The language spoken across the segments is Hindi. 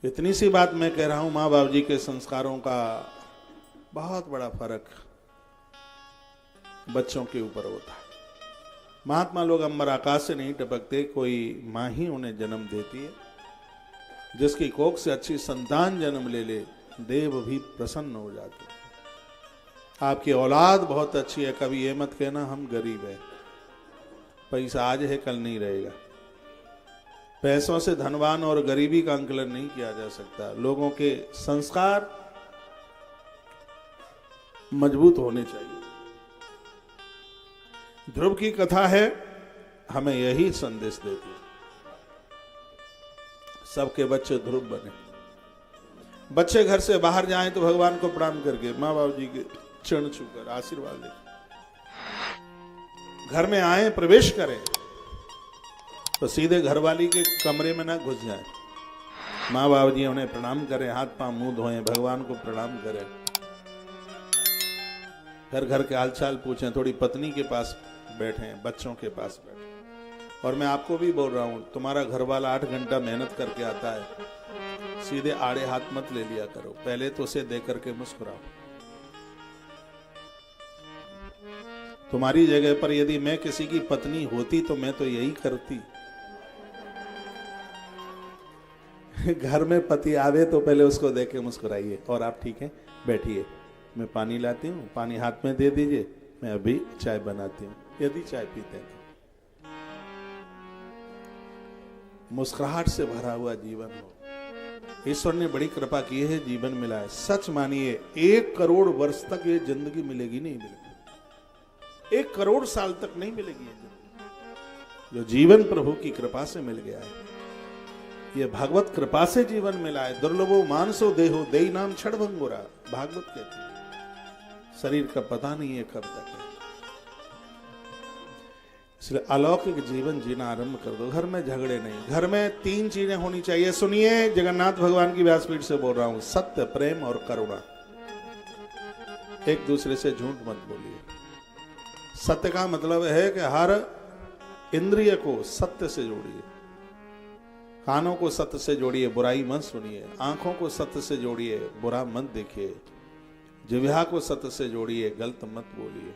इतनी सी बात मैं कह रहा हूं, माँ बाप जी के संस्कारों का बहुत बड़ा फर्क बच्चों के ऊपर होता है। महात्मा लोग अंबर आकाश से नहीं टपकते, कोई माँ ही उन्हें जन्म देती है। जिसकी कोख से अच्छी संतान जन्म ले ले, देव भी प्रसन्न हो जाते। आपकी औलाद बहुत अच्छी है, कभी ये मत कहना हम गरीब हैं, पैसा आज है कल नहीं रहेगा। पैसों से धनवान और गरीबी का आंकलन नहीं किया जा सकता। लोगों के संस्कार मजबूत होने चाहिए। ध्रुव की कथा है, हमें यही संदेश देती है। सबके बच्चे ध्रुव बने। बच्चे घर से बाहर जाएं तो भगवान को प्रणाम करके, माँ बाप जी के चरण छूकर आशीर्वाद ले। घर में आए, प्रवेश करें तो सीधे घरवाली के कमरे में ना घुस जाएं। माँ बाप जी उन्हें प्रणाम करें, हाथ पांव मुंह धोएं, भगवान को प्रणाम करें, घर घर के हालचाल पूछें, थोड़ी पत्नी के पास बैठें, बच्चों के पास बैठें। और मैं आपको भी बोल रहा हूं, तुम्हारा घरवाला 8 घंटा मेहनत करके आता है, सीधे आड़े हाथ मत ले लिया करो, पहले तो उसे दे करके मुस्कुराओ। तुम्हारी जगह पर यदि मैं किसी की पत्नी होती तो मैं तो यही करती। घर में पति आवे तो पहले उसको देख के मुस्कुराइए, और आप ठीक हैं, बैठिए, मैं पानी लाती हूँ, पानी हाथ में दे दीजिए, मैं अभी चाय बनाती हूँ, यदि चाय पीते हैं तो। मुस्कुराहट से भरा हुआ जीवन हो। ईश्वर ने बड़ी कृपा की है, जीवन मिला है। सच मानिए 1 करोड़ वर्ष तक ये जिंदगी मिलेगी नहीं मिलेगी, 1 करोड़ साल तक नहीं मिलेगी ये जिंदगी। जो जीवन प्रभु की कृपा से मिल गया है, ये भागवत कृपा से जीवन मिला है। दुर्लभो मानसो देहो देई नाम क्षण भंगुरा, भागवत कहती है। शरीर का पता नहीं है कब तक है, इसलिए अलौकिक जीवन जीना आरंभ कर दो। घर में झगड़े नहीं, घर में 3 चीजें होनी चाहिए। सुनिए, जगन्नाथ भगवान की व्यासपीठ से बोल रहा हूं, सत्य, प्रेम और करुणा। एक दूसरे से झूठ मत बोलिए। सत्य का मतलब है कि हर इंद्रिय को सत्य से जोड़िए। कानों को सत्य से जोड़िए, बुराई मत सुनिए। आंखों को सत्य से जोड़िए, बुरा मत देखिए। जिह्वा को सत्य से जोड़िए, गलत मत बोलिए।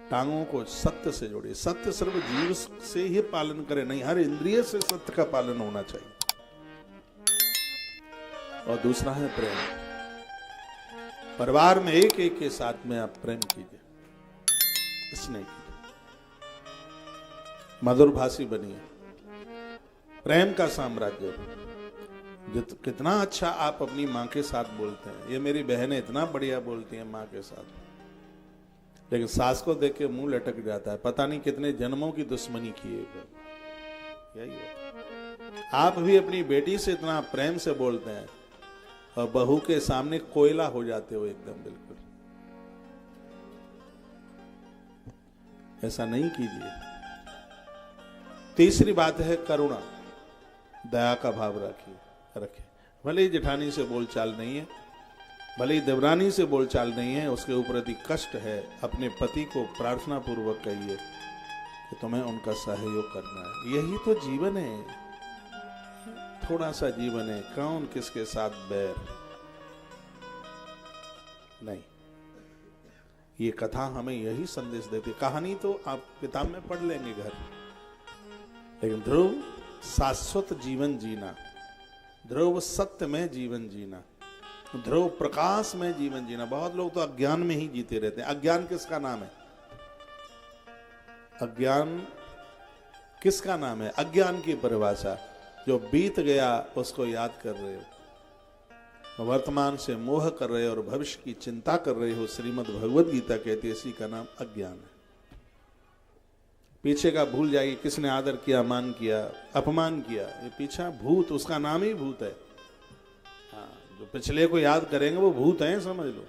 टांगों को सत्य से जोड़िए। सत्य सिर्फ जीव से ही पालन करें नहीं, हर इंद्रिय से सत्य का पालन होना चाहिए। और दूसरा है प्रेम। परिवार में एक एक के साथ में आप प्रेम कीजिए, स्नेह कीजिए, मधुर भाषी बनिए। प्रेम का साम्राज्य। कितना अच्छा आप अपनी माँ के साथ बोलते हैं। ये मेरी बहनें इतना बढ़िया बोलती हैं माँ के साथ, लेकिन सास को देख के मुंह लटक जाता है। पता नहीं कितने जन्मों की दुश्मनी की है। यही होता। आप भी अपनी बेटी से इतना प्रेम से बोलते हैं और बहू के सामने कोयला हो जाते हो एकदम, बिल्कुल। ऐसा नहीं कीजिए। तीसरी बात है करुणा, दया का भाव रखिए। भले ही जेठानी से बोलचाल नहीं है, भले ही देवरानी से बोलचाल नहीं है, उसके ऊपर यदि कष्ट है, अपने पति को प्रार्थना पूर्वक कहिए कि तुम्हें उनका सहयोग करना है। यही तो जीवन है, थोड़ा सा जीवन है। कौन किसके साथ बैर नहीं। ये कथा हमें यही संदेश देती। कहानी तो आप किताब में पढ़ लेंगे घर, लेकिन ध्रुव शाश्वत जीवन जीना, ध्रुव सत्य में जीवन जीना, ध्रुव प्रकाश में जीवन जीना। बहुत लोग तो अज्ञान में ही जीते रहते हैं। अज्ञान किसका नाम है? अज्ञान किसका नाम है? अज्ञान की परिभाषा, जो बीत गया उसको याद कर रहे हो, वर्तमान से मोह कर रहे हो और भविष्य की चिंता कर रहे हो। श्रीमद् भगवद गीता कहती है इसी का नाम अज्ञान है। पीछे का भूल जाइए, किसने आदर किया, मान किया, अपमान किया, ये पीछा भूत, उसका नाम ही भूत है। हाँ, जो पिछले को याद करेंगे वो भूत हैं, समझ लो।